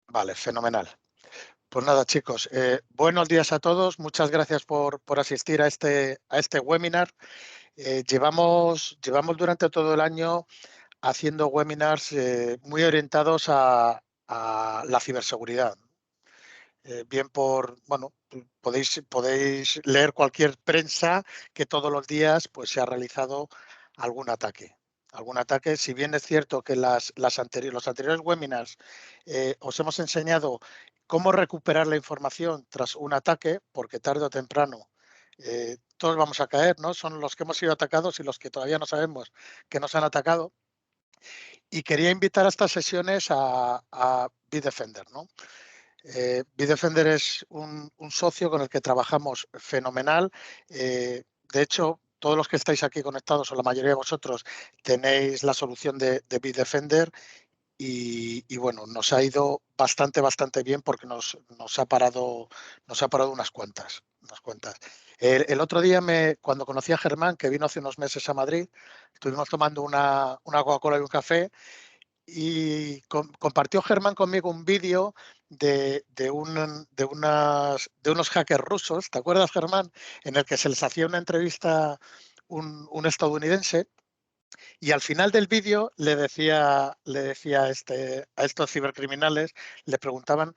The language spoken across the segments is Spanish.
Vale, fenomenal. Pues nada, chicos, buenos días a todos. Muchas gracias por asistir a este webinar. Llevamos durante todo el año haciendo webinars muy orientados a la ciberseguridad. Bien bueno, podéis leer cualquier prensa que todos los días pues, se ha realizado algún ataque. Algún ataque, si bien es cierto que los anteriores webinars os hemos enseñado cómo recuperar la información tras un ataque, porque tarde o temprano todos vamos a caer, ¿no? Son los que hemos sido atacados y los que todavía no sabemos que nos han atacado. Y quería invitar a estas sesiones a Bitdefender, ¿no? Bitdefender es un socio con el que trabajamos fenomenal. De hecho, todos los que estáis aquí conectados, o la mayoría de vosotros, tenéis la solución de Bitdefender y bueno, nos ha ido bastante bien porque nos ha parado unas cuantas. El otro día, cuando conocí a Germán, que vino hace unos meses a Madrid, estuvimos tomando una Coca-Cola y un café y compartió Germán conmigo un vídeo de unos hackers rusos, ¿te acuerdas, Germán? En el que se les hacía una entrevista un estadounidense y al final del vídeo le decía a estos cibercriminales, le preguntaban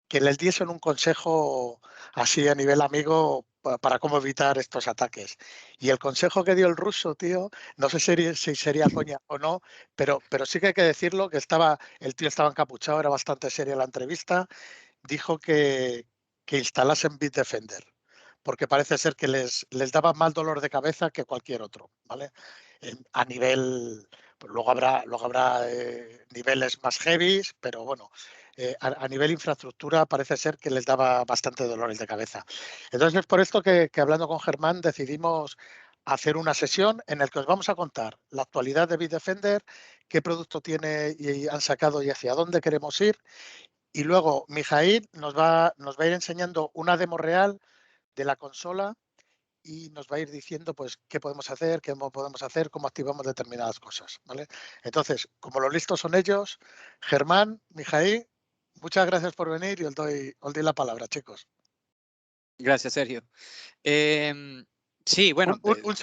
que les diesen un consejo así a nivel amigo para cómo evitar estos ataques. Y el consejo que dio el ruso, tío, no sé si sería coña o no, pero sí que hay que decirlo, que el tío estaba encapuchado, era bastante seria la entrevista, dijo que instalasen Bitdefender, porque parece ser que les daba más dolor de cabeza que cualquier otro, ¿vale? A nivel, pues luego habrá niveles más heavies, pero bueno, a nivel infraestructura parece ser que les daba bastante dolores de cabeza. Entonces es por esto que hablando con Germán decidimos hacer una sesión en la que os vamos a contar la actualidad de Bitdefender, qué producto tiene y han sacado y hacia dónde queremos ir. Y luego Mijail nos va a ir enseñando una demo real de la consola y nos va a ir diciendo pues qué podemos hacer, qué no podemos hacer, cómo activamos determinadas cosas, ¿vale? Entonces, como los listos son ellos, Germán, Mijail, muchas gracias por venir y os doy la palabra, chicos. Gracias, Sergio. Sí, bueno, Un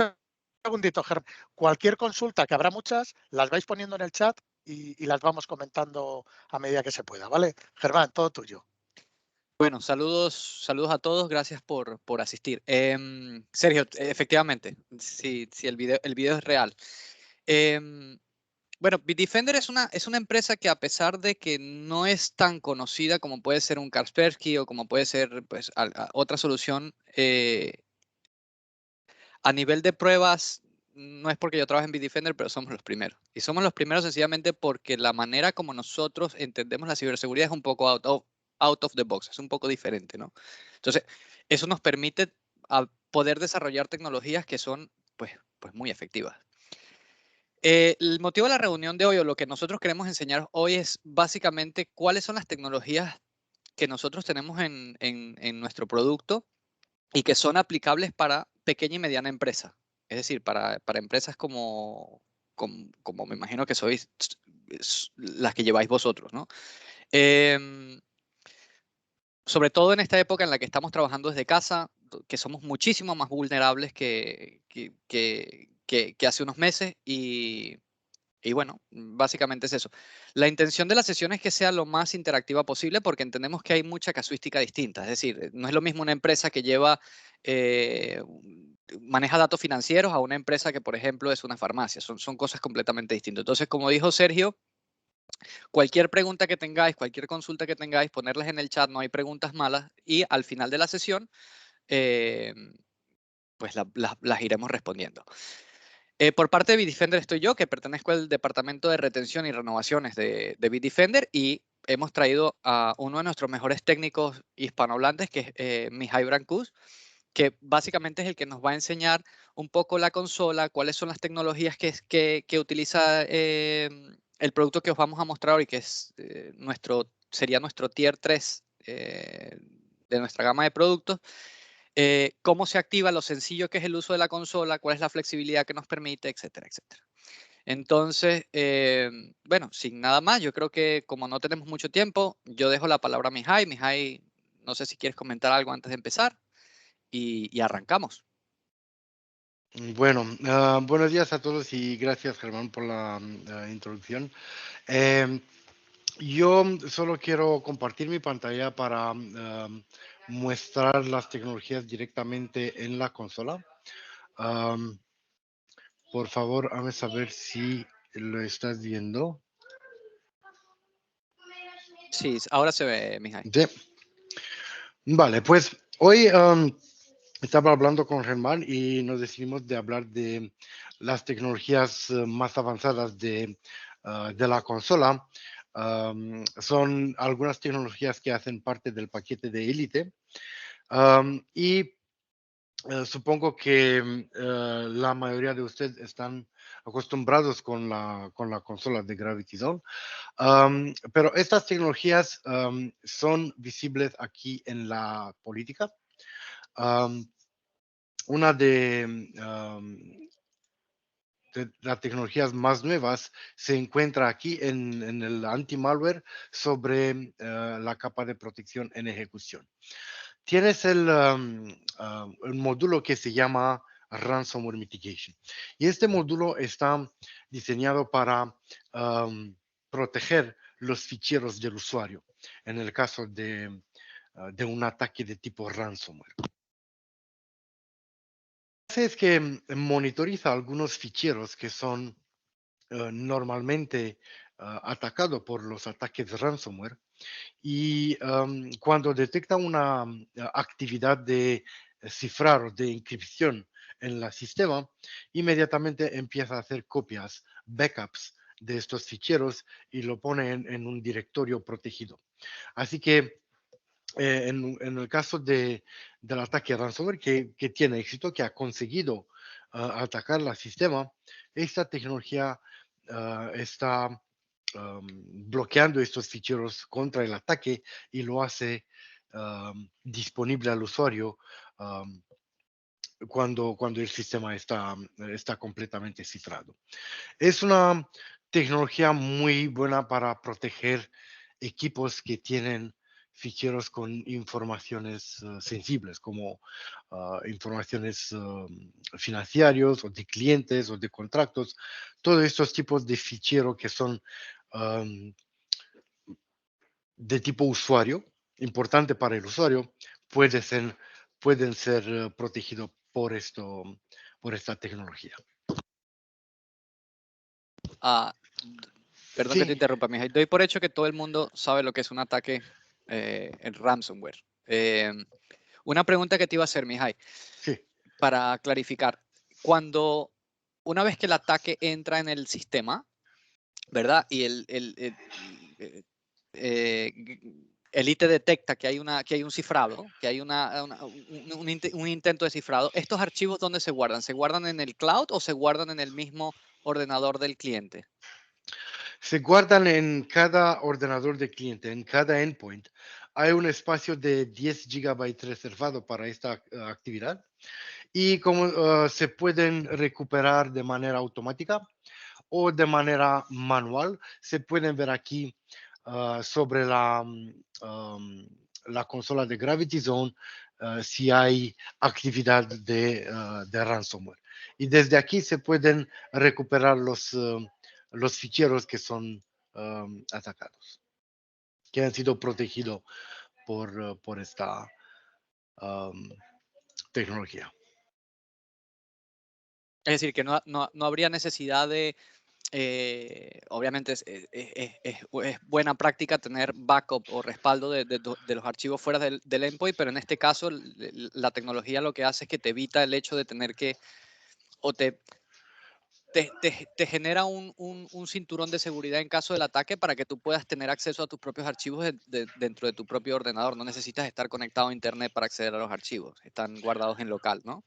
segundito, Germán. Cualquier consulta, que habrá muchas, las vais poniendo en el chat y las vamos comentando a medida que se pueda, ¿vale? Germán, todo tuyo. bueno, saludos a todos, gracias por asistir. Sergio, efectivamente, sí, el video es real. Em, bueno, Bitdefender es una empresa que, a pesar de que no es tan conocida como puede ser un Kaspersky o como puede ser pues, otra solución, a nivel de pruebas, no es porque yo trabaje en Bitdefender, pero somos los primeros. Y somos los primeros sencillamente porque la manera como nosotros entendemos la ciberseguridad es un poco out of the box, es un poco diferente, ¿no? Entonces, eso nos permite poder desarrollar tecnologías que son pues muy efectivas. El motivo de la reunión de hoy, o lo que nosotros queremos enseñar hoy, es básicamente cuáles son las tecnologías que nosotros tenemos en nuestro producto y que son aplicables para pequeña y mediana empresa. Es decir, para empresas como me imagino que sois las que lleváis vosotros, ¿no? Em, Sobre todo en esta época en la que estamos trabajando desde casa, que somos muchísimo más vulnerables que hace unos meses y bueno, básicamente es eso. La intención de la sesión es que sea lo más interactiva posible porque entendemos que hay mucha casuística distinta. Es decir, no es lo mismo una empresa que maneja datos financieros a una empresa que, por ejemplo, es una farmacia. Son cosas completamente distintas. Entonces, como dijo Sergio, cualquier pregunta que tengáis, cualquier consulta que tengáis, ponerlas en el chat, no hay preguntas malas. Y al final de la sesión, eh, pues las iremos respondiendo. Por parte de Bitdefender estoy yo, que pertenezco al departamento de retención y renovaciones de Bitdefender, y hemos traído a uno de nuestros mejores técnicos hispanohablantes, que es Mihai Brancus, que básicamente es el que nos va a enseñar un poco la consola, cuáles son las tecnologías que utiliza el producto que os vamos a mostrar hoy, que sería nuestro Tier 3 de nuestra gama de productos. Cómo se activa, lo sencillo que es el uso de la consola, cuál es la flexibilidad que nos permite, etcétera, etcétera. Entonces, bueno, sin nada más, yo creo que como no tenemos mucho tiempo, yo dejo la palabra a Mihai. Mihai, no sé si quieres comentar algo antes de empezar y arrancamos. Bueno, buenos días a todos y gracias, Germán, por la introducción. Yo solo quiero compartir mi pantalla para mostrar las tecnologías directamente en la consola. Am, por favor, hazme saber si lo estás viendo. Sí, ahora se ve, Mihai. Sí. Vale, pues hoy estaba hablando con Germán y nos decidimos de hablar de las tecnologías más avanzadas de la consola. Son algunas tecnologías que hacen parte del paquete de Elite. Y supongo que la mayoría de ustedes están acostumbrados con la consola de Gravity Zone. Pero estas tecnologías son visibles aquí en la política. Um, una de las tecnologías más nuevas se encuentra aquí en el anti-malware sobre la capa de protección en ejecución. Tienes el módulo que se llama Ransomware Mitigation. Y este módulo está diseñado para proteger los ficheros del usuario en el caso de un ataque de tipo ransomware. Es que monitoriza algunos ficheros que son normalmente atacados por los ataques de ransomware y cuando detecta una actividad de cifrar o de encripción en el sistema, inmediatamente empieza a hacer copias, backups de estos ficheros y lo pone en un directorio protegido. Así que en el caso del ataque ransomware que tiene éxito, que ha conseguido atacar el sistema, esta tecnología está bloqueando estos ficheros contra el ataque y lo hace disponible al usuario cuando el sistema está completamente cifrado. Es una tecnología muy buena para proteger equipos que tienen ficheros con informaciones sensibles, como informaciones financieras o de clientes o de contratos, todos estos tipos de ficheros que son um, de tipo usuario, importante para el usuario, pueden ser protegidos por esta tecnología. Ah, perdón que te Sí, interrumpa, Mihai. Doy por hecho que todo el mundo sabe lo que es un ataque en ransomware. Una pregunta que te iba a hacer, Mihai, sí. para clarificar. Una vez que el ataque entra en el sistema, ¿verdad? Y el IT detecta que hay un cifrado, que hay un intento de cifrado. ¿Estos archivos dónde se guardan? ¿Se guardan en el cloud o se guardan en el mismo ordenador del cliente? Se guardan en cada ordenador de cliente, en cada endpoint. Hay un espacio de 10 gigabytes reservado para esta actividad y como se pueden recuperar de manera automática o de manera manual, se pueden ver aquí sobre la consola de Gravity Zone si hay actividad de ransomware. Y desde aquí se pueden recuperar los ficheros que son atacados, que han sido protegidos por esta um, tecnología. Es decir, que no habría necesidad de, obviamente es buena práctica tener backup o respaldo de los archivos fuera del endpoint, pero en este caso la tecnología lo que hace es que te evita el hecho de tener que, o te genera un cinturón de seguridad en caso del ataque para que tú puedas tener acceso a tus propios archivos dentro de tu propio ordenador. No necesitas estar conectado a internet para acceder a los archivos. Están guardados en local, ¿no?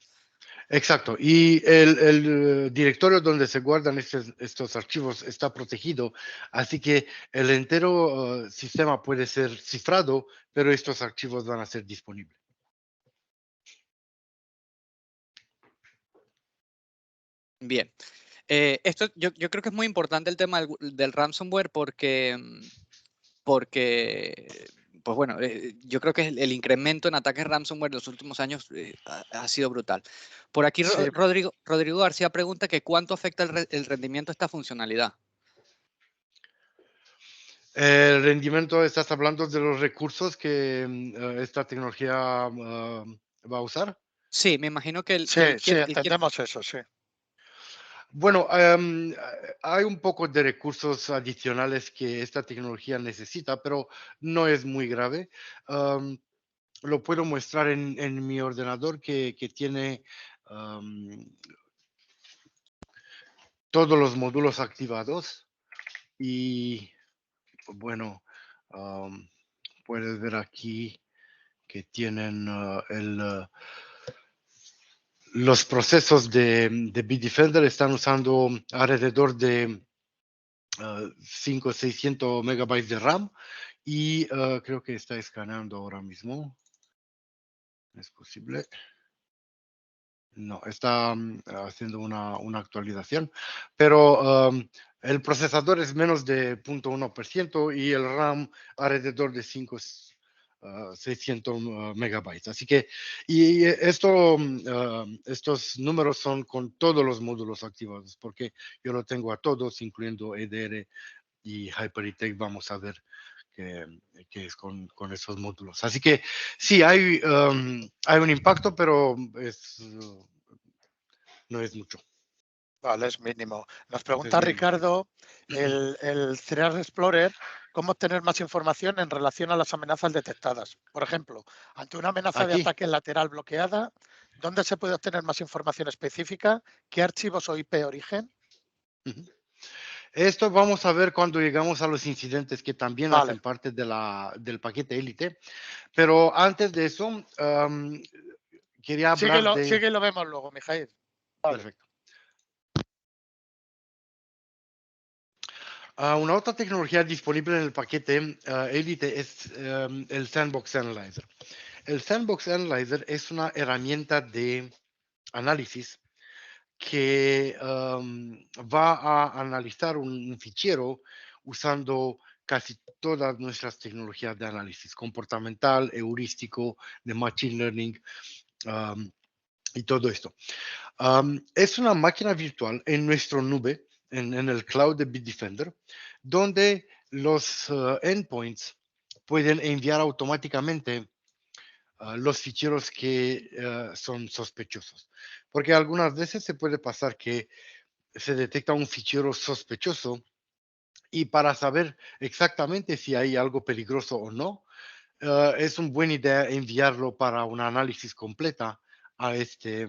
Exacto. Y el directorio donde se guardan estos archivos está protegido, así que el entero sistema puede ser cifrado, pero estos archivos van a ser disponibles. Bien. Esto yo creo que es muy importante el tema del ransomware porque, pues bueno, yo creo que el incremento en ataques ransomware en los últimos años ha sido brutal. Por aquí Sí, Rodrigo García pregunta que cuánto afecta el rendimiento de esta funcionalidad. El rendimiento, estás hablando de los recursos que esta tecnología va a usar. Sí, me imagino que sí, sí, entendemos eso, sí. Bueno, hay un poco de recursos adicionales que esta tecnología necesita, pero no es muy grave. Am, lo puedo mostrar en mi ordenador que tiene am, todos los módulos activados y bueno, am, puedes ver aquí que tienen los procesos de Bitdefender están usando alrededor de 5 o 600 megabytes de RAM y creo que está escaneando ahora mismo. ¿Es posible? No, está haciendo una actualización, pero el procesador es menos de 0.1% y el RAM alrededor de 600 megabytes. Así que, y esto, estos números son con todos los módulos activados, porque yo lo tengo a todos, incluyendo EDR y HyperITech. Vamos a ver qué es con esos módulos. Así que sí, hay un impacto, pero no es mucho. Vale, es mínimo. Nos Es pregunta mínimo, sí. Ricardo, el Threat Explorer, ¿cómo obtener más información en relación a las amenazas detectadas? Por ejemplo, ante una amenaza de Aquí, ataque lateral bloqueada, ¿dónde se puede obtener más información específica? ¿Qué archivos o IP origen? ujú. Esto vamos a ver cuando llegamos a los incidentes que también Vale, hacen parte del paquete élite. Pero antes de eso, quería hablar de... sigue y lo vemos luego, Mijail. Vale. Perfecto. Una otra tecnología disponible en el paquete Elite es el Sandbox Analyzer. El Sandbox Analyzer es una herramienta de análisis que va a analizar un fichero usando casi todas nuestras tecnologías de análisis comportamental, heurístico, de machine learning um, y todo esto. Es una máquina virtual en nuestra nube, en el cloud de Bitdefender, donde los endpoints pueden enviar automáticamente los ficheros que son sospechosos. Porque algunas veces se puede pasar que se detecta un fichero sospechoso y para saber exactamente si hay algo peligroso o no, es una buena idea enviarlo para un análisis completa a este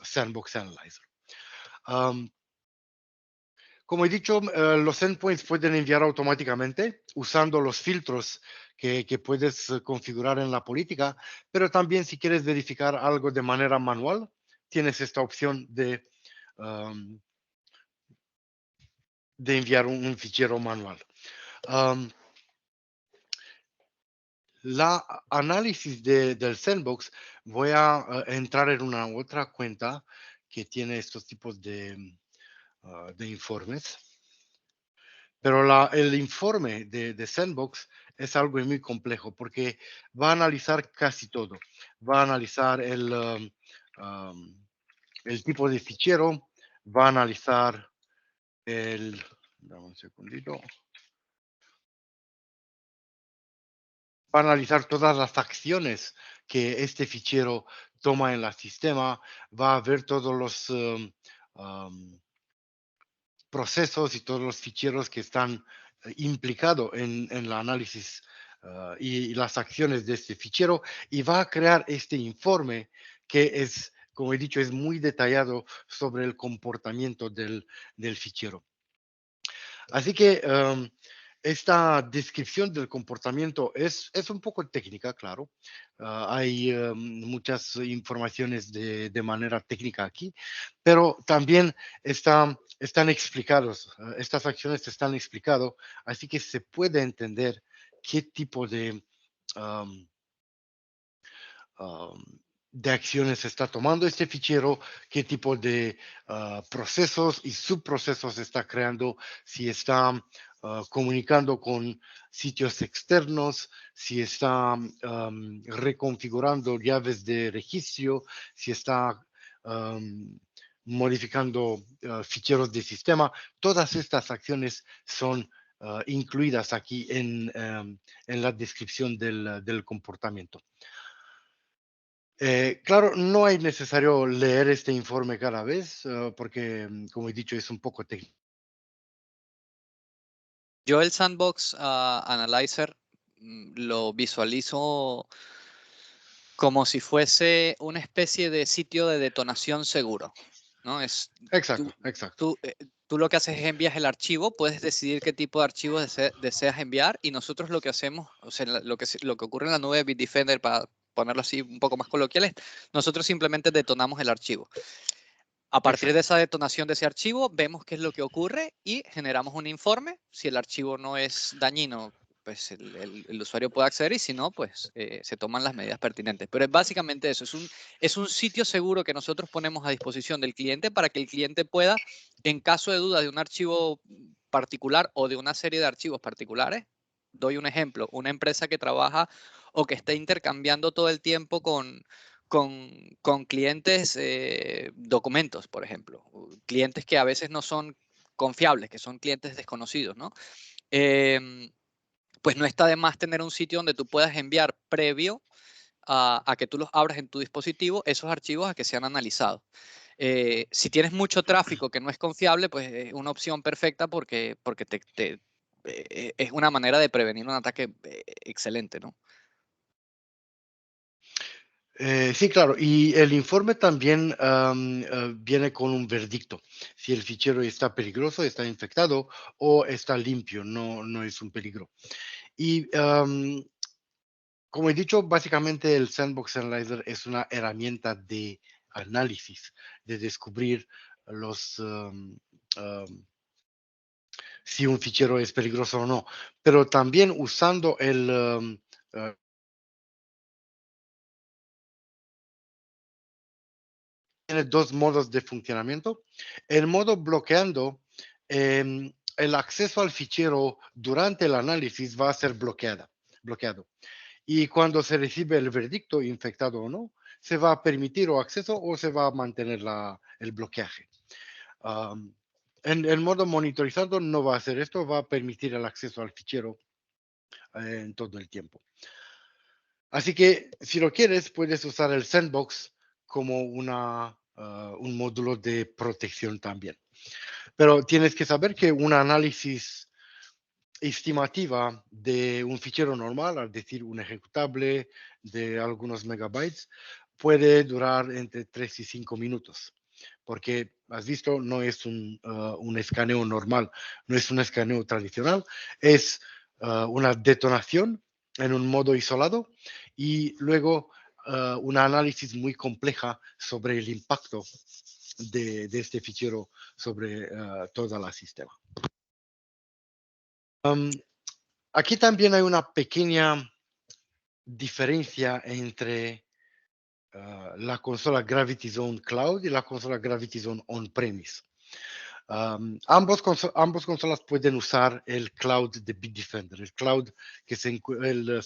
Sandbox Analyzer. Um, como he dicho, los endpoints pueden enviar automáticamente usando los filtros que puedes configurar en la política, pero también si quieres verificar algo de manera manual, tienes esta opción um, de enviar un fichero manual. Um, la análisis del Sandbox, voy a entrar en una otra cuenta que tiene estos tipos de informes. Pero el informe de Sandbox es algo muy complejo porque va a analizar casi todo. Va a analizar el tipo de fichero, va a analizar dame un segundito, va a analizar todas las acciones que este fichero toma en el sistema, va a ver todos los procesos y todos los ficheros que están implicados en el análisis y las acciones de este fichero y va a crear este informe que es, como he dicho, es muy detallado sobre el comportamiento del fichero. Así que esta descripción del comportamiento es un poco técnica, claro. Hay muchas informaciones de manera técnica aquí, pero también están explicados, estas acciones están explicadas, así que se puede entender qué tipo um, um, de acciones está tomando este fichero, qué tipo de procesos y subprocesos está creando, si está comunicando con sitios externos, si está reconfigurando llaves de registro, si está modificando ficheros de sistema. Todas estas acciones son incluidas aquí en la descripción del comportamiento. Claro, no es necesario leer este informe cada vez, porque, como he dicho, es un poco técnico. Yo el Sandbox Analyzer lo visualizo como si fuese una especie de sitio de detonación seguro, ¿no? Exacto, Tú, exacto. tú lo que haces es envías el archivo, puedes decidir qué tipo de archivo deseas enviar y nosotros lo que hacemos, o sea, lo que ocurre en la nube de Bitdefender, para ponerlo así un poco más coloquial, es nosotros simplemente detonamos el archivo. A partir de Exacto. esa detonación de ese archivo, vemos qué es lo que ocurre y generamos un informe. Si el archivo no es dañino, pues el usuario puede acceder y si no, pues se toman las medidas pertinentes. Pero es básicamente eso, es un sitio seguro que nosotros ponemos a disposición del cliente para que el cliente pueda, en caso de duda de un archivo particular o de una serie de archivos particulares, doy un ejemplo, una empresa que trabaja o que está intercambiando todo el tiempo con clientes documentos, por ejemplo, clientes que a veces no son confiables, que son clientes desconocidos, ¿no? Pues no está de más tener un sitio donde tú puedas enviar previo a que tú los abras en tu dispositivo esos archivos a que sean analizados. Si tienes mucho tráfico que no es confiable, pues es una opción perfecta porque es una manera de prevenir un ataque excelente, ¿no? Sí, claro, y el informe también viene con un verdicto. Si el fichero está peligroso, está infectado o está limpio, no es un peligro. Y como he dicho, básicamente el Sandbox Analyzer es una herramienta de análisis, de descubrir los, si un fichero es peligroso o no, pero también usando tiene dos modos de funcionamiento. El modo bloqueando, el acceso al fichero durante el análisis va a ser bloqueado. Y cuando se recibe el verdicto, infectado o no, se va a permitir o acceso o se va a mantener el bloqueaje. En el modo monitorizado no va a hacer esto, va a permitir el acceso al fichero en todo el tiempo. Así que si lo quieres, puedes usar el Sandbox como un módulo de protección también. Pero tienes que saber que un análisis estimativa de un fichero normal, es decir, un ejecutable de algunos megabytes, puede durar entre 3 y 5 minutos. Porque, has visto, no es un escaneo normal, no es un escaneo tradicional, es una detonación en un modo isolado y luego un análisis muy compleja sobre el impacto de este fichero sobre toda la sistema. Aquí también hay una pequeña diferencia entre la consola Gravity Zone Cloud y la consola Gravity Zone On-Premise. Ambos consolas pueden usar el cloud de Bitdefender, el cloud que el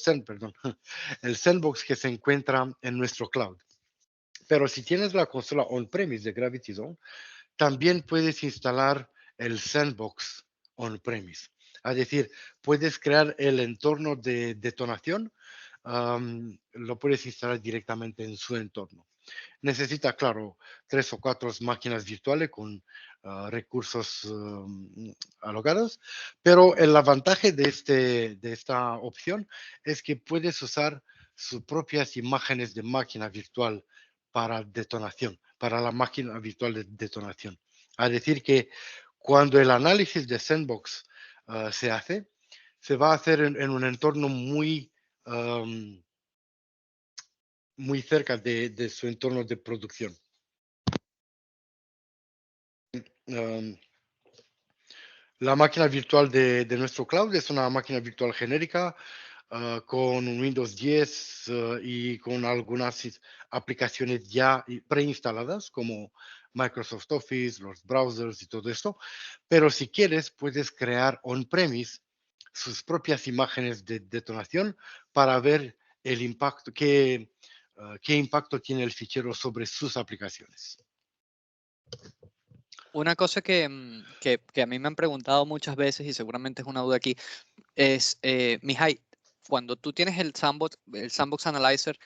Sandbox que se encuentra en nuestro cloud. Pero si tienes la consola on-premise de Gravity Zone, también puedes instalar el Sandbox on-premise. Es decir, puedes crear el entorno de detonación, lo puedes instalar directamente en su entorno. Necesita, claro, 3 o 4 máquinas virtuales con recursos alocados, pero el avantaje de esta opción es que puedes usar sus propias imágenes de máquina virtual para detonación, para la máquina virtual de detonación. Es decir, que cuando el análisis de Sandbox se hace, se va a hacer en un entorno muy cerca de su entorno de producción. La máquina virtual de nuestro cloud es una máquina virtual genérica con Windows 10 y con algunas aplicaciones ya preinstaladas como Microsoft Office, los browsers y todo esto. Pero si quieres, puedes crear on-premise sus propias imágenes de detonación para ver el impacto, qué impacto tiene el fichero sobre sus aplicaciones. Una cosa que a mí me han preguntado muchas veces y seguramente es una duda aquí es, Mihai, cuando tú tienes el Sandbox Analyzer,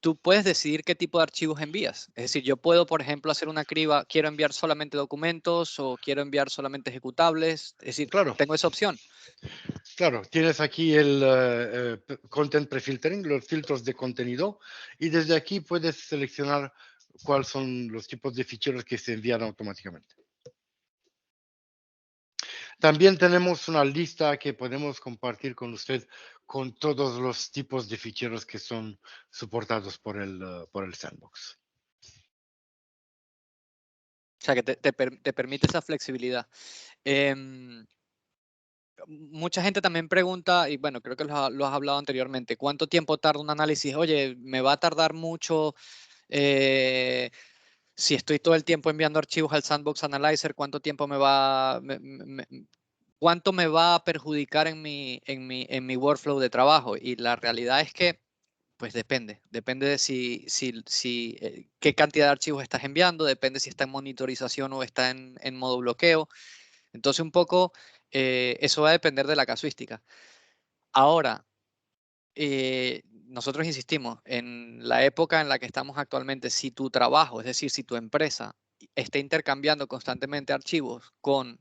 tú puedes decidir qué tipo de archivos envías. Es decir, yo puedo, por ejemplo, hacer una criba, quiero enviar solamente documentos o quiero enviar solamente ejecutables. Es decir, Claro, tengo esa opción. claro, tienes aquí el Content Prefiltering, los filtros de contenido, y desde aquí puedes seleccionar cuáles son los tipos de ficheros que se envían automáticamente. También tenemos una lista que podemos compartir con usted con todos los tipos de ficheros que son soportados por el Sandbox. O sea, que te permite esa flexibilidad. Em, Mucha gente también pregunta, y bueno, creo que lo has hablado anteriormente, ¿cuánto tiempo tarda un análisis? Oye, me va a tardar mucho si estoy todo el tiempo enviando archivos al Sandbox Analyzer, ¿cuánto tiempo cuánto me va a perjudicar en mi workflow de trabajo? Y la realidad es que, pues depende de qué cantidad de archivos estás enviando, depende si está en monitorización o está en modo bloqueo. Entonces, un poco, eso va a depender de la casuística. Ahora, nosotros insistimos, en la época en la que estamos actualmente, si tu trabajo, es decir, si tu empresa está intercambiando constantemente archivos con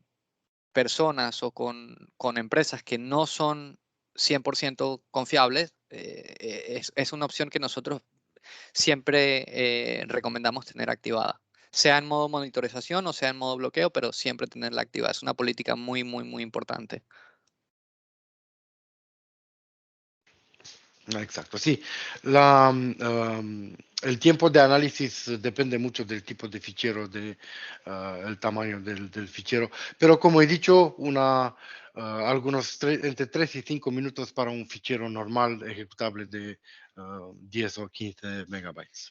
personas o con empresas que no son 100% confiables, es una opción que nosotros siempre recomendamos tener activada, sea en modo monitorización o sea en modo bloqueo, pero siempre tenerla activada. Es una política muy, muy, muy importante. Exacto, sí. El tiempo de análisis depende mucho del tipo de fichero, el tamaño del fichero. Pero como he dicho, entre 3 y 5 minutos para un fichero normal ejecutable de 10 o 15 megabytes.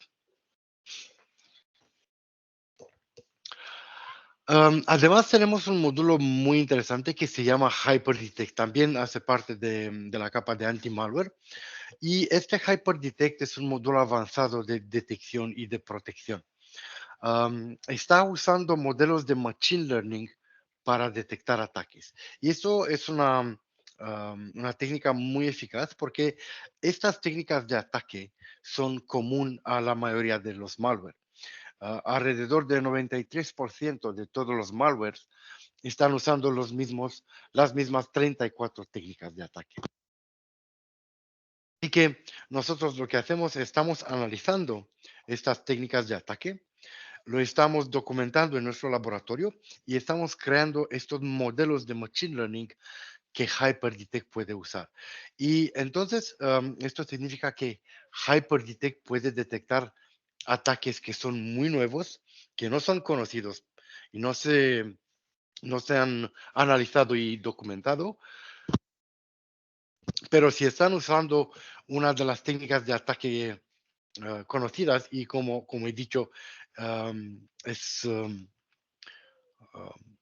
Además, tenemos un módulo muy interesante que se llama HyperDetect. También hace parte de la capa de anti-malware. Y este HyperDetect es un módulo avanzado de detección y de protección. Está usando modelos de Machine Learning para detectar ataques. Y eso es una técnica muy eficaz porque estas técnicas de ataque son común a la mayoría de los malware. Alrededor del 93% de todos los malwares están usando las mismas 34 técnicas de ataque. Así que nosotros lo que hacemos, estamos analizando estas técnicas de ataque, lo estamos documentando en nuestro laboratorio y estamos creando estos modelos de Machine Learning que HyperDetect puede usar. Y entonces, esto significa que HyperDetect puede detectar ataques que son muy nuevos, que no son conocidos y no se han analizado y documentado, pero si están usando una de las técnicas de ataque conocidas y como he dicho, um, es, um, um,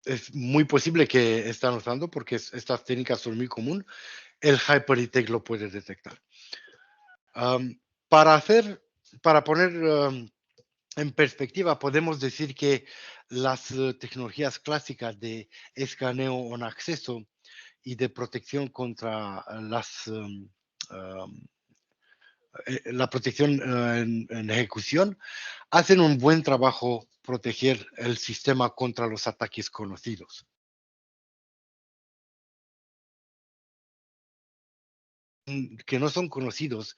es muy posible que están usando porque estas técnicas son muy común, el HyperDetect lo puede detectar. Um, para para poner en perspectiva, podemos decir que las tecnologías clásicas de escaneo on acceso y de protección contra la protección en ejecución, hacen un buen trabajo proteger el sistema contra los ataques conocidos. Que no son conocidos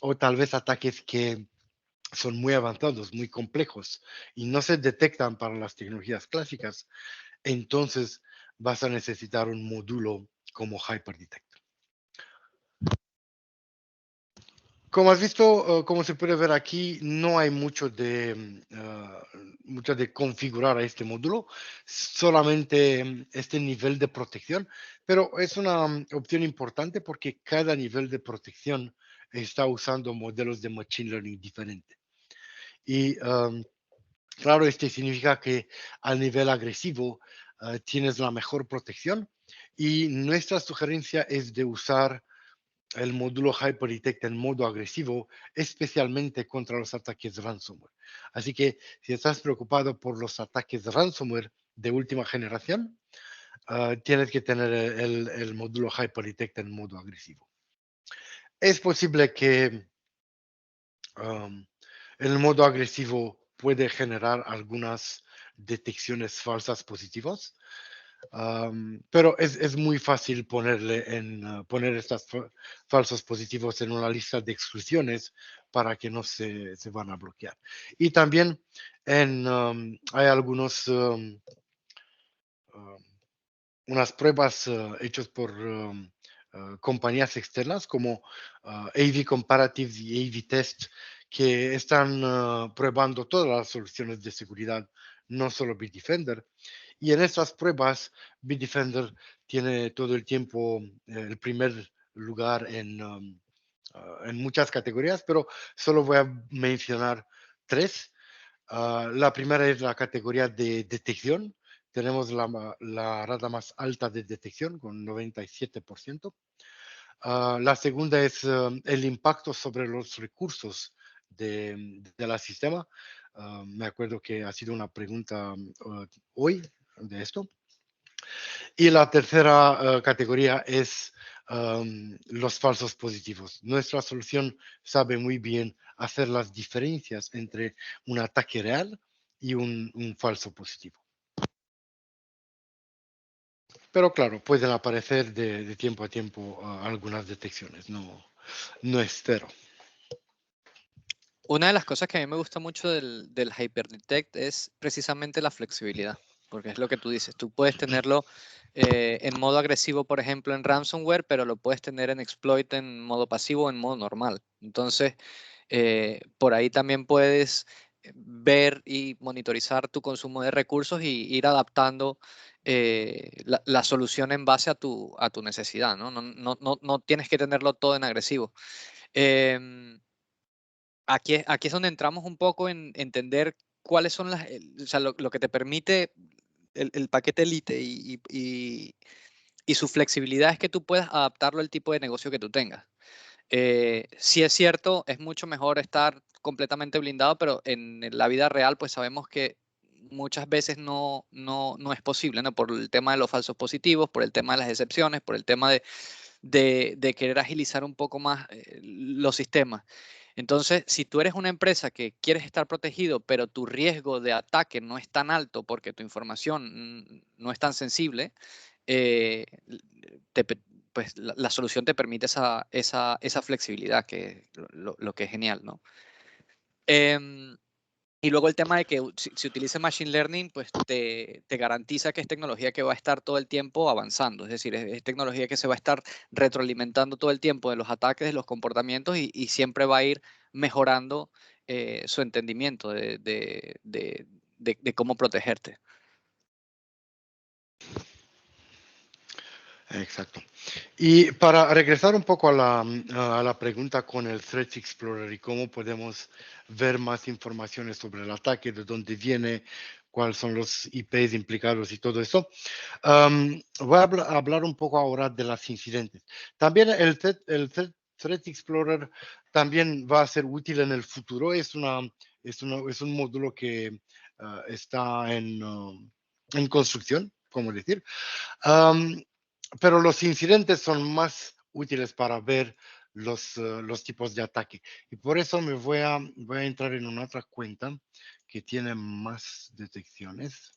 o tal vez ataques que son muy avanzados, muy complejos y no se detectan para las tecnologías clásicas, entonces vas a necesitar un módulo como HyperDetect. Como has visto, como se puede ver aquí, no hay mucho de configurar a este módulo, solamente este nivel de protección, pero es una opción importante porque cada nivel de protección está usando modelos de Machine Learning diferentes. Y claro, este significa que al nivel agresivo tienes la mejor protección y nuestra sugerencia es de usar el módulo HyperDetect en modo agresivo, especialmente contra los ataques ransomware. Así que si estás preocupado por los ataques ransomware de última generación, tienes que tener el módulo HyperDetect en modo agresivo. Es posible que um, el modo agresivo puede generar algunas detecciones falsas positivas, pero es muy fácil poner estos falsos positivos en una lista de exclusiones para que no se van a bloquear. Y también hay algunos unas pruebas hechas por compañías externas como AV Comparatives y AV Test que están probando todas las soluciones de seguridad, no solo Bitdefender. Y en estas pruebas, Bitdefender tiene todo el tiempo el primer lugar en muchas categorías, pero solo voy a mencionar tres. La primera es la categoría de detección. Tenemos la rata más alta de detección con 97%. La segunda es el impacto sobre los recursos de la sistema. Me acuerdo que ha sido una pregunta hoy de esto. Y la tercera categoría es los falsos positivos. Nuestra solución sabe muy bien hacer las diferencias entre un ataque real y un falso positivo. Pero claro, pueden aparecer de tiempo a tiempo algunas detecciones, no es cero. Una de las cosas que a mí me gusta mucho del HyperDetect es precisamente la flexibilidad, porque es lo que tú dices, tú puedes tenerlo en modo agresivo, por ejemplo, en ransomware, pero lo puedes tener en exploit en modo pasivo o en modo normal. Entonces, por ahí también puedes ver y monitorizar tu consumo de recursos y ir adaptando la solución en base a tu necesidad, ¿no? No tienes que tenerlo todo en agresivo. Em, aquí es donde entramos un poco en entender cuáles son o sea, lo que te permite el paquete Elite y su flexibilidad es que tú puedas adaptarlo al tipo de negocio que tú tengas. Sí es cierto, es mucho mejor estar completamente blindado, pero en la vida real pues sabemos que muchas veces no es posible, ¿no? Por el tema de los falsos positivos, por el tema de las excepciones, por el tema de querer agilizar un poco más los sistemas. Entonces, si tú eres una empresa que quieres estar protegido, pero tu riesgo de ataque no es tan alto porque tu información no es tan sensible, eh, pues la solución te permite esa flexibilidad, que es lo que es genial, ¿no? Em, y luego el tema de que si utiliza Machine Learning, pues te garantiza que es tecnología que va a estar todo el tiempo avanzando. Es decir, es tecnología que se va a estar retroalimentando todo el tiempo de los ataques, de los comportamientos y siempre va a ir mejorando su entendimiento de cómo protegerte. Exacto. Y para regresar un poco a la pregunta con el Threat Explorer y cómo podemos ver más informaciones sobre el ataque, de dónde viene, cuáles son los IPs implicados y todo eso, voy a hablar un poco ahora de los incidentes. También el Threat Explorer también va a ser útil en el futuro. Es un módulo que está en construcción, como decir. Pero los incidentes son más útiles para ver los tipos de ataque. Y por eso voy a entrar en una otra cuenta que tiene más detecciones.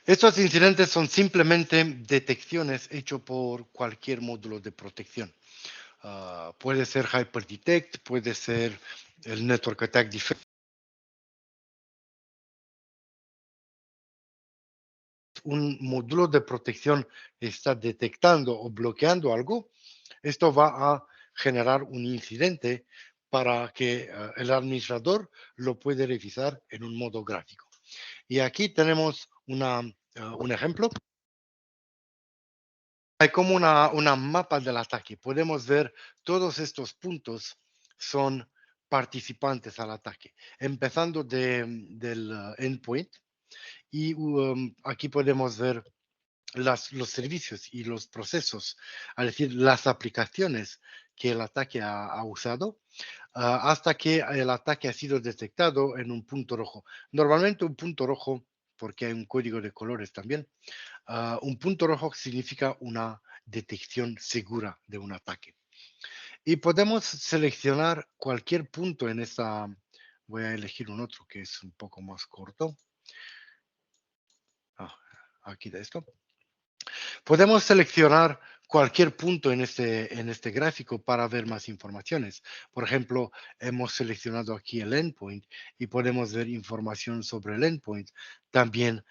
Estos incidentes son simplemente detecciones hechas por cualquier módulo de protección. Puede ser HyperDetect, puede ser el Network Attack Defense, un módulo de protección está detectando o bloqueando algo, esto va a generar un incidente para que el administrador lo puede revisar en un modo gráfico. Y aquí tenemos un ejemplo. Hay como una mapa del ataque. Podemos ver todos estos puntos son participantes al ataque, empezando del endpoint. Y aquí podemos ver los servicios y los procesos, es decir, las aplicaciones que el ataque ha usado, hasta que el ataque ha sido detectado en un punto rojo. Normalmente un punto rojo, porque hay un código de colores también, un punto rojo significa una detección segura de un ataque. Y podemos seleccionar cualquier punto en esta. Voy a elegir un otro que es un poco más corto. Aquí de esto. Podemos seleccionar cualquier punto en este gráfico para ver más informaciones. Por ejemplo, hemos seleccionado aquí el endpoint y podemos ver información sobre el endpoint. También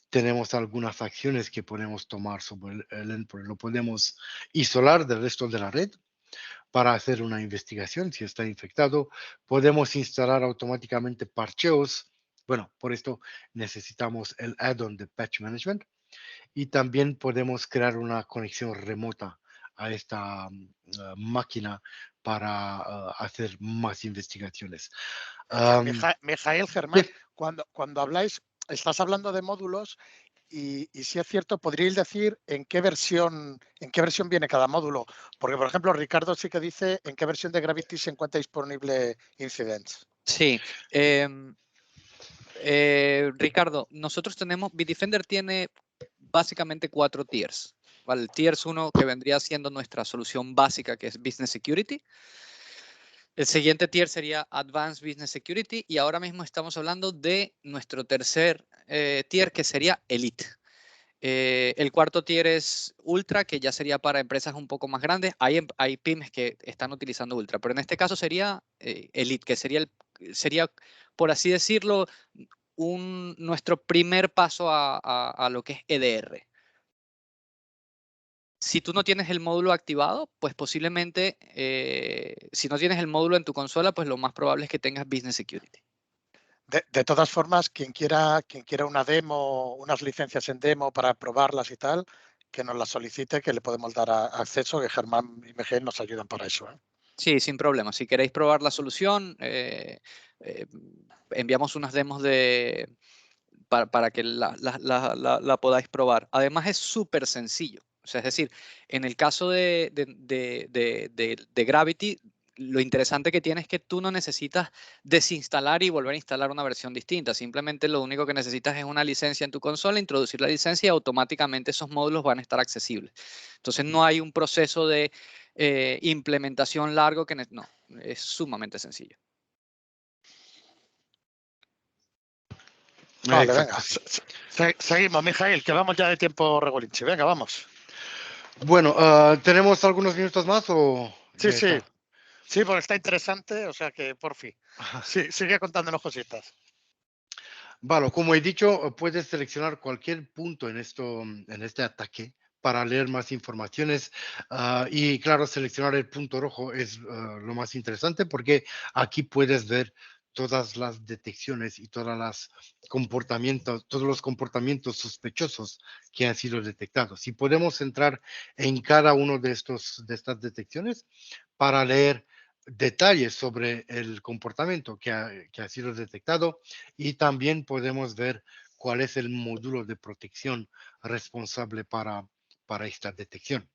tenemos algunas acciones que podemos tomar sobre el endpoint. Lo podemos isolar del resto de la red para hacer una investigación si está infectado. Podemos instalar automáticamente parcheos. Bueno, por esto necesitamos el add-on de Patch Management y también podemos crear una conexión remota a esta máquina para hacer más investigaciones. Mijael, Sí, Germán, cuando habláis, estás hablando de módulos y si es cierto, podríais decir en qué versión viene cada módulo. Porque, por ejemplo, Ricardo sí que dice en qué versión de Gravity se encuentra disponible Incidents. Sí. Ricardo, nosotros tenemos, Bitdefender tiene básicamente 4 tiers. ¿Vale? El tier 1 que vendría siendo nuestra solución básica, que es Business Security. El siguiente tier sería Advanced Business Security y ahora mismo estamos hablando de nuestro tercer tier, que sería Elite. El cuarto tier es Ultra, que ya sería para empresas un poco más grandes. Hay pymes que están utilizando Ultra, pero en este caso sería Elite, que sería, por así decirlo, nuestro primer paso a lo que es EDR. Si tú no tienes el módulo activado, pues posiblemente, si no tienes el módulo en tu consola, pues lo más probable es que tengas Business Security. De todas formas, quien quiera una demo, unas licencias en demo para probarlas y tal, que nos las solicite, que le podemos dar acceso, que Germán y Miguel nos ayudan para eso. Sí, sin problema. Si queréis probar la solución, enviamos unas demos para que la podáis probar. Además, es súper sencillo. O sea, es decir, en el caso de Gravity, lo interesante que tiene es que tú no necesitas desinstalar y volver a instalar una versión distinta. Simplemente lo único que necesitas es una licencia en tu consola, introducir la licencia y automáticamente esos módulos van a estar accesibles. Entonces, no hay un proceso de implementación largo que no, es sumamente sencillo. Vale, exacto, venga. sí. Seguimos, Mijael, que vamos ya de tiempo regulinchi. Venga, vamos. Bueno, ¿tenemos algunos minutos más o Sí, ya sí. está? Sí, porque está interesante, o sea que por fin. Sí, sigue contándonos cositas. Vale, como he dicho, puedes seleccionar cualquier punto en este ataque para leer más informaciones. Y claro, seleccionar el punto rojo es lo más interesante porque aquí puedes ver todas las detecciones y todos los comportamientos sospechosos que han sido detectados. Y podemos entrar en cada uno de estas detecciones para leer detalles sobre el comportamiento que ha sido detectado y también podemos ver cuál es el módulo de protección responsable para esta detección.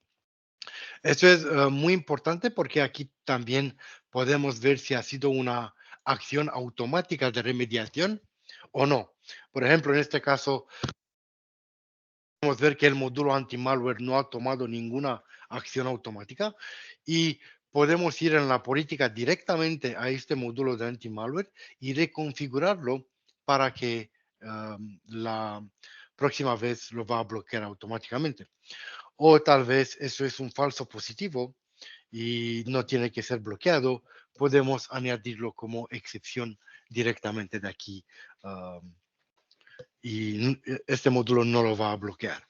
Esto es muy importante porque aquí también podemos ver si ha sido una acción automática de remediación o no. Por ejemplo, en este caso, podemos ver que el módulo anti-malware no ha tomado ninguna acción automática y podemos ir en la política directamente a este módulo de anti-malware y reconfigurarlo para que la próxima vez lo va a bloquear automáticamente. O tal vez eso es un falso positivo y no tiene que ser bloqueado. Podemos añadirlo como excepción directamente de aquí y este módulo no lo va a bloquear.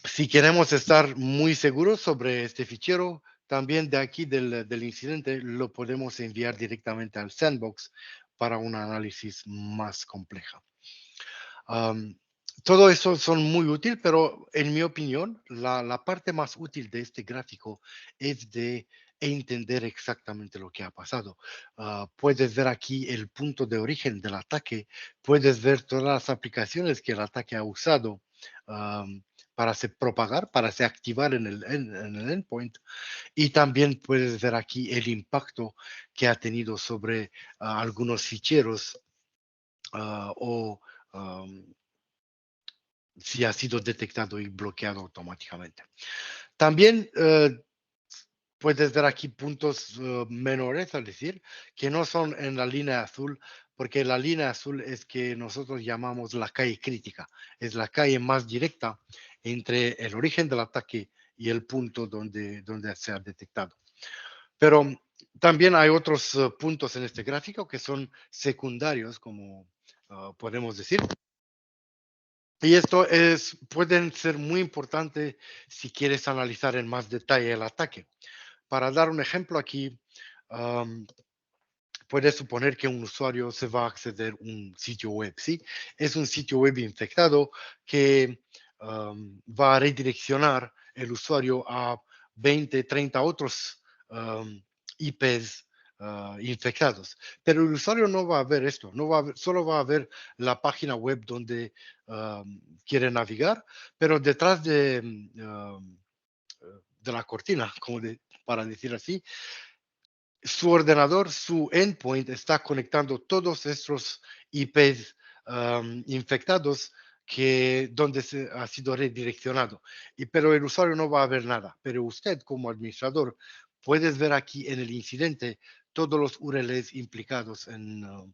Si queremos estar muy seguros sobre este fichero, también de aquí del incidente lo podemos enviar directamente al sandbox para un análisis más complejo. Todo eso son muy útil, pero en mi opinión, la parte más útil de este gráfico es de entender exactamente lo que ha pasado. Puedes ver aquí el punto de origen del ataque, puedes ver todas las aplicaciones que el ataque ha usado para se propagar, para se activar en el endpoint, y también puedes ver aquí el impacto que ha tenido sobre algunos ficheros o si ha sido detectado y bloqueado automáticamente. También puedes ver aquí puntos menores, es decir, que no son en la línea azul, porque la línea azul es que nosotros llamamos la calle crítica. Es la calle más directa entre el origen del ataque y el punto donde se ha detectado. Pero también hay otros puntos en este gráfico que son secundarios, como podemos decir. Y esto pueden ser muy importante si quieres analizar en más detalle el ataque. Para dar un ejemplo aquí, puedes suponer que un usuario se va a acceder a un sitio web, ¿sí? Es un sitio web infectado que va a redireccionar el usuario a 20, 30 otros IPs infectados. Pero el usuario no va a ver esto, no va a ver, solo va a ver la página web donde quiere navegar, pero detrás de la cortina, para decir así, su ordenador, su endpoint está conectando todos estos IPs infectados donde se ha sido redireccionado. Pero el usuario no va a ver nada. Pero usted como administrador puedes ver aquí en el incidente todos los URLs implicados en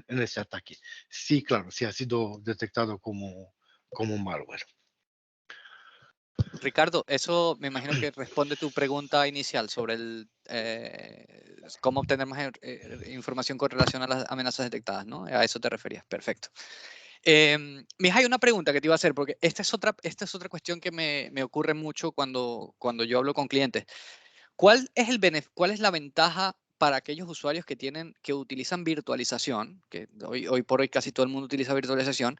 este ataque. Sí, claro, sí ha sido detectado como malware. Ricardo, eso me imagino que responde tu pregunta inicial sobre cómo obtener más información con relación a las amenazas detectadas, ¿no? A eso te referías. Perfecto. Mija, hay una pregunta que te iba a hacer, porque esta es otra cuestión que me ocurre mucho cuando yo hablo con clientes. ¿Cuál es la ventaja para aquellos usuarios que utilizan virtualización, que hoy por hoy casi todo el mundo utiliza virtualización,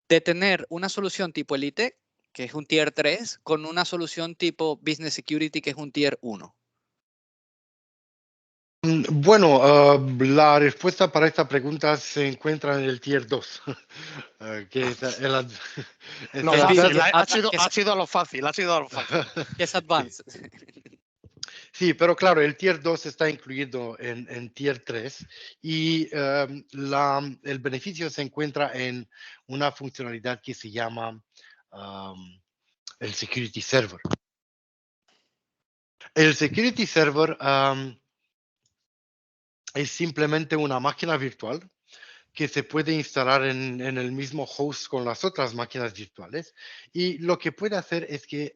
de tener una solución tipo Elite, que es un Tier 3, con una solución tipo Business Security, que es un Tier 1? Bueno, la respuesta para esta pregunta se encuentra en el Tier 2, que es es Lo el fácil, advanced. ha sido lo fácil, ha sido lo fácil. Que es Sí, Advanced. sí, pero claro, el Tier 2 está incluido en Tier 3 y el beneficio se encuentra en una funcionalidad que se llama el Security Server. El Security Server es simplemente una máquina virtual que se puede instalar en el mismo host con las otras máquinas virtuales. Y lo que puede hacer es que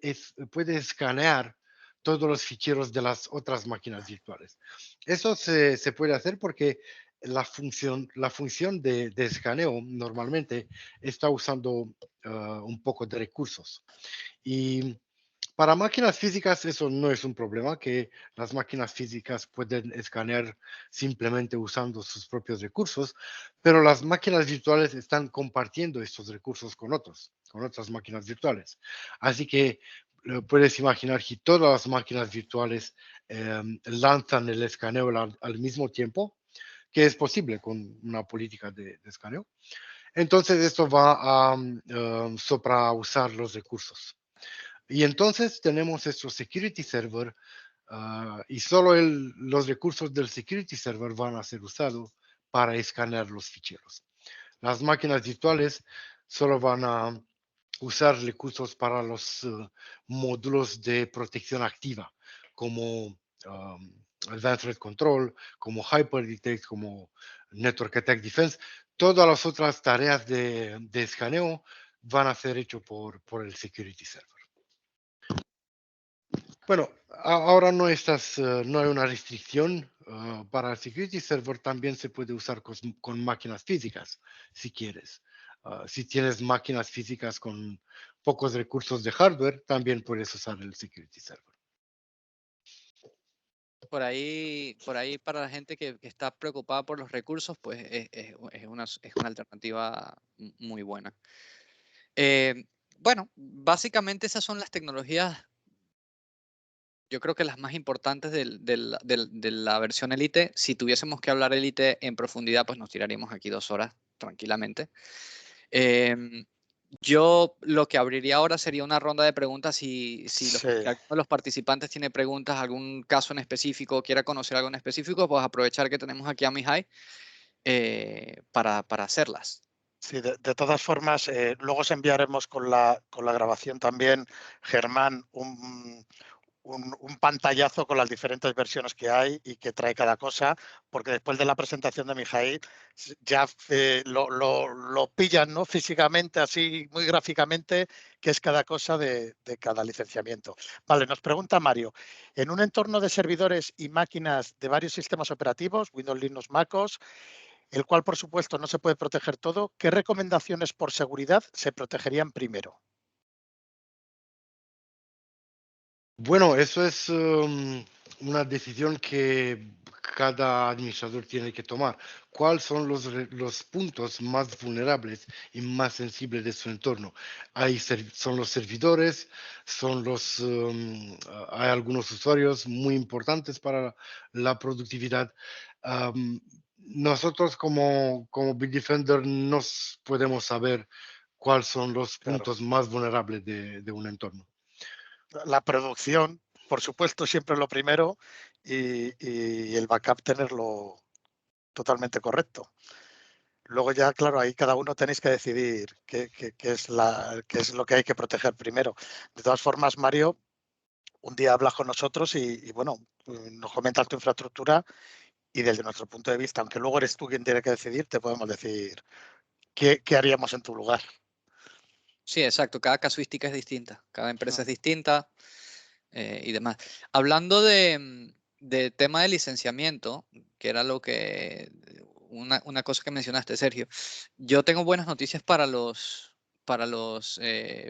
puede escanear todos los ficheros de las otras máquinas virtuales. Eso se puede hacer porque la función de escaneo normalmente está usando un poco de recursos. Y para máquinas físicas eso no es un problema, que las máquinas físicas pueden escanear simplemente usando sus propios recursos, pero las máquinas virtuales están compartiendo estos recursos con otras máquinas virtuales. Así que puedes imaginar que todas las máquinas virtuales lanzan el escaneo al mismo tiempo, que es posible con una política de escaneo. Entonces esto va a soprausar los recursos. Y entonces tenemos nuestro security server y solo los recursos del security server van a ser usados para escanear los ficheros. Las máquinas virtuales solo van a usar recursos para los módulos de protección activa, como Advanced Threat Control, como HyperDetect, como Network Attack Defense. Todas las otras tareas de escaneo van a ser hechas por el security server. Bueno, ahora no hay una restricción Para el Security Server también se puede usar con máquinas físicas, si quieres. Si tienes máquinas físicas con pocos recursos de hardware, también puedes usar el Security Server. Por ahí para la gente que está preocupada por los recursos, pues es una alternativa muy buena. Bueno, básicamente esas son las tecnologías, yo creo que las más importantes de la versión Elite. Si tuviésemos que hablar Elite en profundidad, pues nos tiraríamos aquí 2 horas tranquilamente. Yo lo que abriría ahora sería una ronda de preguntas. Si Sí, alguno de los participantes tiene preguntas, algún caso en específico, quiera conocer algo en específico, pues aprovechar que tenemos aquí a Mihai para hacerlas. sí, de todas formas, luego os enviaremos con la grabación también, Germán, un pantallazo con las diferentes versiones que hay y que trae cada cosa, porque después de la presentación de Mijail ya lo pillan, ¿no? Físicamente, así muy gráficamente, que es cada cosa de cada licenciamiento. Vale, nos pregunta Mario, en un entorno de servidores y máquinas de varios sistemas operativos, Windows, Linux, MacOS, el cual por supuesto no se puede proteger todo, ¿qué recomendaciones por seguridad se protegerían primero? Bueno, eso es una decisión que cada administrador tiene que tomar. ¿Cuáles son los puntos más vulnerables y más sensibles de su entorno? Son los servidores, hay algunos usuarios muy importantes para la productividad. Nosotros como Bitdefender nos podemos saber cuáles son los Claro. puntos más vulnerables de un entorno. La producción, por supuesto, siempre lo primero y el backup tenerlo totalmente correcto. Luego ya, claro, ahí cada uno tenéis que decidir qué es lo que hay que proteger primero. De todas formas, Mario, un día hablas con nosotros y bueno, nos comentas tu infraestructura y desde nuestro punto de vista, aunque luego eres tú quien tiene que decidir, te podemos decir qué haríamos en tu lugar. Sí, exacto. Cada casuística es distinta. Cada empresa Mm, es distinta y demás. Hablando de tema de licenciamiento, que era una cosa que mencionaste, Sergio. Yo tengo buenas noticias para los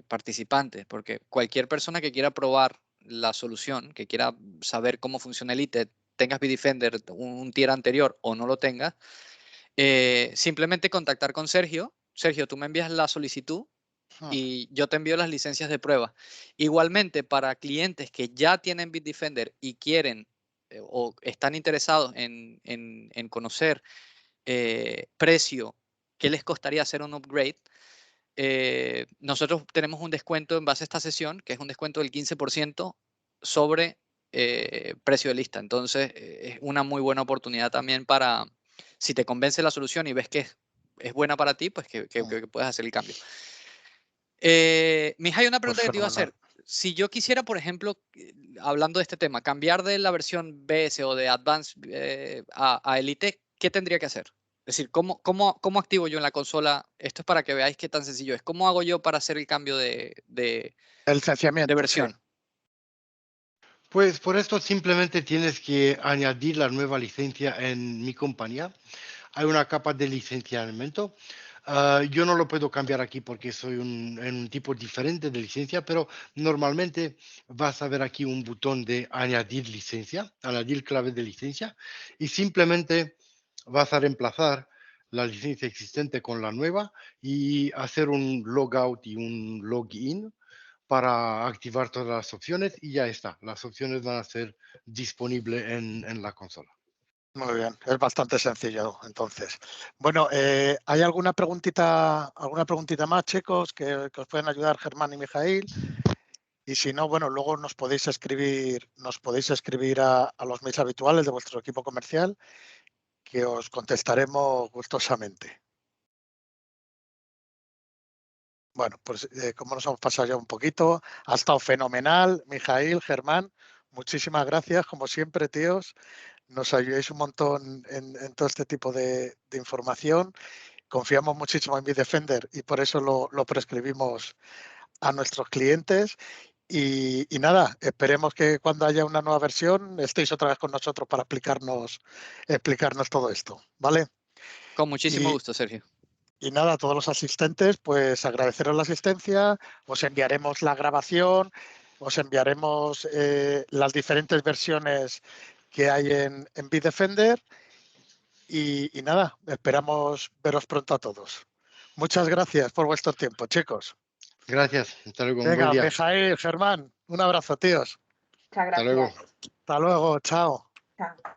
participantes, porque cualquier persona que quiera probar la solución, que quiera saber cómo funciona Elite, tengas Bitdefender un tier anterior o no lo tengas, simplemente contactar con Sergio. Sergio, tú me envías la solicitud mm, y yo te envío las licencias de prueba. Igualmente, para clientes que ya tienen Bitdefender y quieren o están interesados en conocer precio, qué les costaría hacer un upgrade, nosotros tenemos un descuento en base a esta sesión, que es un descuento del 15% sobre precio de lista. Entonces, es una muy buena oportunidad también para, si te convence la solución y ves que es buena para ti, pues mm. que puedas hacer el cambio. Mija, hay una Pues pregunta que te iba a fenomenal. hacer. Si yo quisiera, por ejemplo, hablando de este tema, cambiar de la versión BS o de Advanced a Elite, ¿qué tendría que hacer? Es decir, ¿cómo activo yo en la consola? Esto es para que veáis qué tan sencillo es. ¿Cómo hago yo para hacer el cambio El de licenciamiento, sí. versión? Pues por esto simplemente tienes que añadir la nueva licencia en mi compañía. Hay una capa de licenciamiento. Yo no lo puedo cambiar aquí porque soy en un tipo diferente de licencia, pero normalmente vas a ver aquí un botón de añadir licencia, añadir clave de licencia, y simplemente vas a reemplazar la licencia existente con la nueva y hacer un logout y un login para activar todas las opciones y ya está. Las opciones van a ser disponibles en la consola. Muy bien, es bastante sencillo entonces. Bueno, ¿hay alguna preguntita más, chicos, que os pueden ayudar Germán y Mijail? Y si no, bueno, luego nos podéis escribir a los mails habituales de vuestro equipo comercial, que os contestaremos gustosamente. Bueno, pues como nos hemos pasado ya un poquito, ha estado fenomenal, Mijail, Germán, muchísimas gracias, como siempre, tíos. Nos ayudáis un montón en todo este tipo de información. Confiamos muchísimo en Bitdefender y por eso lo prescribimos a nuestros clientes. Y nada, esperemos que cuando haya una nueva versión estéis otra vez con nosotros para explicarnos todo esto, ¿vale? Con muchísimo Y, gusto, Sergio. y nada, a todos los asistentes, pues agradeceros la asistencia, os enviaremos la grabación, os enviaremos las diferentes versiones que hay en Bitdefender y nada, esperamos veros pronto a todos. Muchas gracias por vuestro tiempo, chicos. Gracias. Hasta luego. Un buen Venga, día. Mijail, Germán, un abrazo, tíos. Muchas Hasta luego. gracias. Hasta luego, chao. Chao.